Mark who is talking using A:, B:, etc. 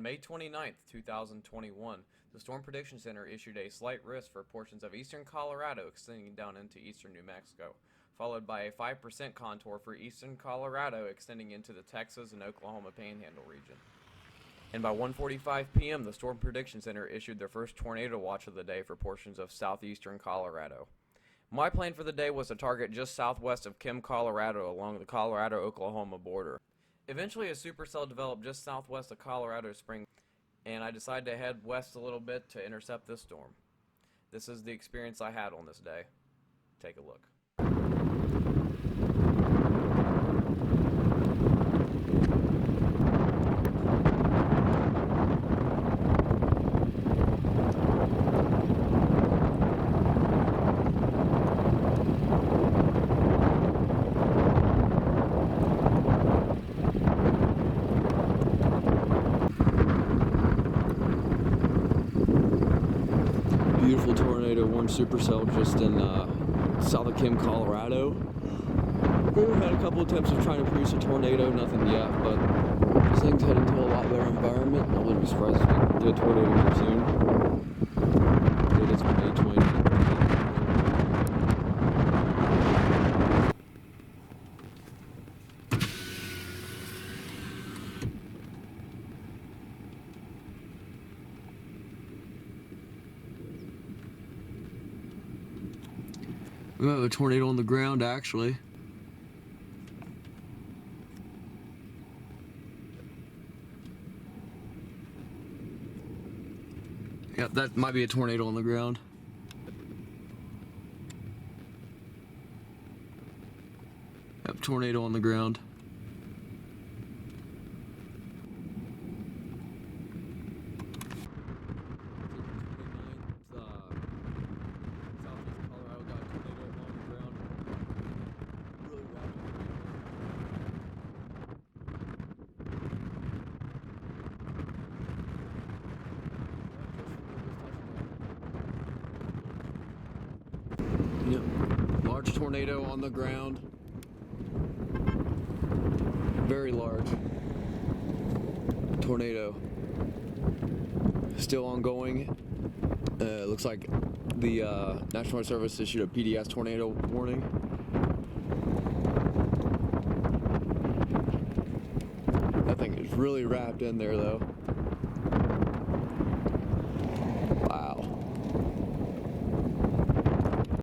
A: May 29th, 2021, the Storm Prediction Center issued a slight risk for portions of eastern Colorado extending down into eastern New Mexico, followed by a 5% contour for eastern Colorado extending into the Texas and Oklahoma Panhandle region. And by 1:45 p.m., the Storm Prediction Center issued their first tornado watch of the day for portions of southeastern Colorado. My plan for the day was to target just southwest of Kim, Colorado along the Colorado-Oklahoma border. Eventually, a supercell developed just southwest of Colorado Springs, and I decided to head west a little bit to intercept this storm. This is the experience I had on this day. Take a look.
B: Beautiful tornado, one supercell just in south of Kim, Colorado. We've had a couple attempts of trying to produce a tornado, nothing yet, but this thing's heading to a lot better environment. I wouldn't be surprised if we get a tornado here soon. It is May 20th. We have a tornado on the ground, actually. Yep, that might be a tornado on the ground. Yep, tornado on the ground. Yep. Large tornado on the ground. Very large tornado. Still ongoing. Looks like the National Weather Service issued a PDS tornado warning. That thing is really wrapped in there though.